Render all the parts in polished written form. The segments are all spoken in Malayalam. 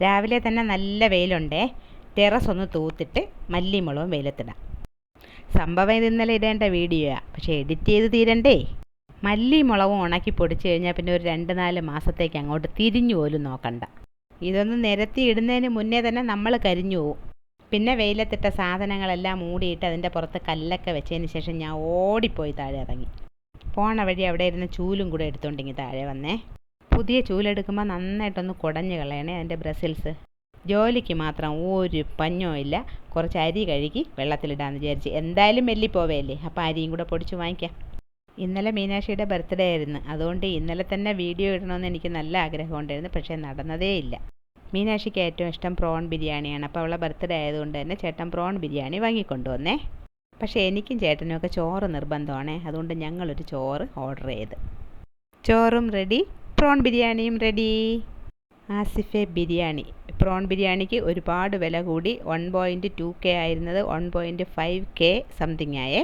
രാവിലെ തന്നെ നല്ല വെയിലുണ്ടേ. ടെറസ് ഒന്ന് തൂത്തിട്ട് മല്ലിമുളകും വെയിലത്തിടാം. സംഭവം ഇത് ഇന്നലെ ഇടേണ്ട വീഡിയോയാണ്, പക്ഷേ എഡിറ്റ് ചെയ്ത് തീരണ്ടേ. മല്ലിമുളകും ഉണക്കി പൊടിച്ച് കഴിഞ്ഞാൽ പിന്നെ ഒരു 2-4 മാസത്തേക്ക് അങ്ങോട്ട് തിരിഞ്ഞു പോലും നോക്കണ്ട. ഇതൊന്ന് നിരത്തി ഇടുന്നതിന് മുന്നേ തന്നെ നമ്മൾ കരിഞ്ഞു പോവും. പിന്നെ വെയിലത്തിട്ട സാധനങ്ങളെല്ലാം മൂടിയിട്ട് അതിൻ്റെ പുറത്ത് കല്ലൊക്കെ വെച്ചതിന് ശേഷം ഞാൻ ഓടിപ്പോയി താഴെ ഇറങ്ങി. പോണ വഴി അവിടെ ഇരുന്ന് ചൂലും കൂടെ എടുത്തുകൊണ്ടിങ്ങി താഴെ വന്നേ. പുതിയ ചൂലെടുക്കുമ്പോൾ നന്നായിട്ടൊന്ന് കുടഞ്ഞ് കളയണേ അതിൻ്റെ ബ്രസിൽസ്. ജോലിക്ക് മാത്രം ഒരു പഞ്ഞോ ഇല്ല. കുറച്ച് അരി കഴുകി വെള്ളത്തിലിടാമെന്ന് വിചാരിച്ച്. എന്തായാലും മെല്ലിപ്പോവല്ലേ, അപ്പോൾ അരിയും കൂടെ പൊടിച്ച് വാങ്ങിക്കാം. ഇന്നലെ മീനാക്ഷിയുടെ ബർത്ത്ഡേ ആയിരുന്നു, അതുകൊണ്ട് ഇന്നലെ തന്നെ വീഡിയോ ഇടണമെന്ന് എനിക്ക് നല്ല ആഗ്രഹമുണ്ടായിരുന്നു. പക്ഷേ നടന്നതേ ഇല്ല. മീനാക്ഷിക്ക് ഏറ്റവും ഇഷ്ടം പ്രോൺ ബിരിയാണിയാണ്. അപ്പോൾ അവളെ ബർത്ത്ഡേ ആയതുകൊണ്ട് തന്നെ ചേട്ടൻ പ്രോൺ ബിരിയാണി വാങ്ങിക്കൊണ്ടുവന്നേ. പക്ഷേ എനിക്കും ചേട്ടനും ഒക്കെ ചോറ് നിർബന്ധമാണ്. അതുകൊണ്ട് ഞങ്ങളൊരു ചോറ് ഓർഡർ ചെയ്ത്. ചോറും റെഡി, പ്രോൺ ബിരിയാണിയും റെഡി. ആസിഫെ ബിരിയാണി. പ്രോൺ ബിരിയാണിക്ക് ഒരുപാട് വില കൂടി. 1.2K ആയിരുന്നത് 1.5K സംതിങ് ആയേ.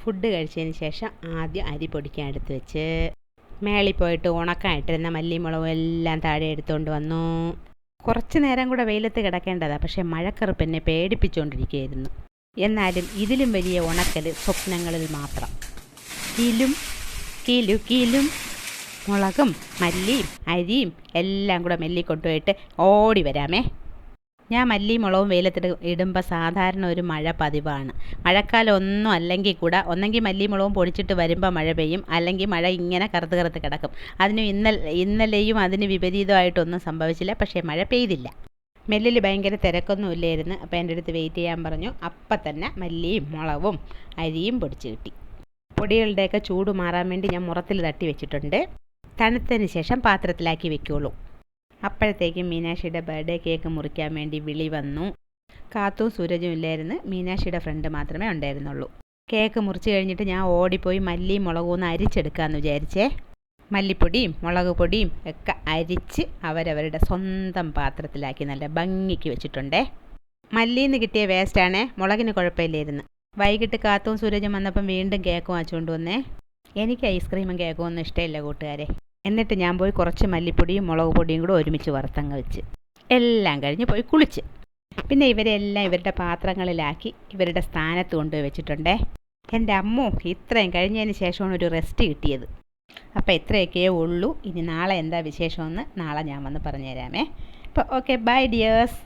ഫുഡ് കഴിച്ചതിന് ശേഷം ആദ്യം അരി പൊടിക്കാൻ എടുത്ത് വെച്ച് മേളിൽ പോയിട്ട് ഉണക്കായിട്ടിരുന്ന മല്ലിമുളകും എല്ലാം താഴെ എടുത്തുകൊണ്ട് വന്നു. കുറച്ച് നേരം കൂടെ വെയിലത്ത് കിടക്കേണ്ടതാണ്, പക്ഷേ മഴക്കറുപ്പ് എന്നെ പേടിപ്പിച്ചുകൊണ്ടിരിക്കുകയായിരുന്നു. എന്നാലും ഇതിലും വലിയ ഉണക്കൽ സ്വപ്നങ്ങളിൽ മാത്രം. കീലും മുളകും മല്ലിയും അരിയും എല്ലാം കൂടെ മെല്ലിക്കൊണ്ടുപോയിട്ട് ഓടി വരാമേ. ഞാൻ മല്ലിയും മുളകും വെയിലത്തിട്ട് ഇടുമ്പോൾ സാധാരണ ഒരു മഴ പതിവാണ്. മഴക്കാലം ഒന്നും അല്ലെങ്കിൽ കൂടെ ഒന്നെങ്കിൽ മല്ലിയും മുളകും പൊടിച്ചിട്ട് വരുമ്പോൾ മഴ പെയ്യും, അല്ലെങ്കിൽ മഴ ഇങ്ങനെ കറുത്ത് കിടക്കും. ഇന്നലെയും അതിന് വിപരീതമായിട്ടൊന്നും സംഭവിച്ചില്ല, പക്ഷേ മഴ പെയ്തില്ല. മെല്ലിൽ ഭയങ്കര തിരക്കൊന്നും ഇല്ലായിരുന്നു. അപ്പോൾ എൻ്റെ അടുത്ത് വെയിറ്റ് ചെയ്യാൻ പറഞ്ഞു. അപ്പം തന്നെ മല്ലിയും മുളകും അരിയും പൊടിച്ച് കിട്ടി. പൊടികളുടെയൊക്കെ ചൂട് മാറാൻ വേണ്ടി ഞാൻ മുറത്തിൽ തട്ടി വെച്ചിട്ടുണ്ട്. തണുത്തതിന് ശേഷം പാത്രത്തിലാക്കി വെക്കുള്ളൂ. അപ്പോഴത്തേക്കും മീനാക്ഷിയുടെ ബർത്ത്ഡേ കേക്ക് മുറിക്കാൻ വേണ്ടി വിളി വന്നു. കാത്തും സൂരജും ഇല്ലായിരുന്നു, മീനാക്ഷിയുടെ ഫ്രണ്ട് മാത്രമേ ഉണ്ടായിരുന്നുള്ളൂ. കേക്ക് മുറിച്ച് കഴിഞ്ഞിട്ട് ഞാൻ ഓടിപ്പോയി മല്ലിയും മുളകും ഒന്ന് അരിച്ചെടുക്കാമെന്ന് വിചാരിച്ചേ. മല്ലിപ്പൊടിയും മുളക് പൊടിയും ഒക്കെ അരിച്ച് അവരവരുടെ സ്വന്തം പാത്രത്തിലാക്കി നല്ല ഭംഗിക്ക് വെച്ചിട്ടുണ്ടേ. മല്ലിയിൽ നിന്ന് കിട്ടിയ വേസ്റ്റാണേ, മുളകിന് കുഴപ്പമില്ലായിരുന്നു. വൈകിട്ട് കാത്തും സൂരജും വന്നപ്പം വീണ്ടും കേക്ക് വാങ്ങിച്ചുകൊണ്ട് വന്നേ. എനിക്ക് ഐസ്ക്രീമും കേക്കും ഒന്നും ഇഷ്ടമില്ല കൂട്ടുകാരെ. എന്നിട്ട് ഞാൻ പോയി കുറച്ച് മല്ലിപ്പൊടിയും മുളക് പൊടിയും കൂടെ ഒരുമിച്ച് വറുത്തങ്ങ് വെച്ച് എല്ലാം കഴിഞ്ഞ് പോയി കുളിച്ച്. പിന്നെ ഇവരെല്ലാം ഇവരുടെ പാത്രങ്ങളിലാക്കി ഇവരുടെ സ്ഥാനത്ത് കൊണ്ടുപോയി വെച്ചിട്ടുണ്ടേ. എൻ്റെ അമ്മോ, ഇത്രയും കഴിഞ്ഞതിന് ശേഷമാണ് ഒരു റെസ്റ്റ് കിട്ടിയത്. അപ്പോൾ ഇത്രയൊക്കെയേ ഉള്ളൂ. ഇനി നാളെ എന്താ വിശേഷമെന്ന് നാളെ ഞാൻ വന്ന് പറഞ്ഞു തരാമേ. അപ്പോൾ ഓക്കെ, ബൈ ഡിയേഴ്സ്.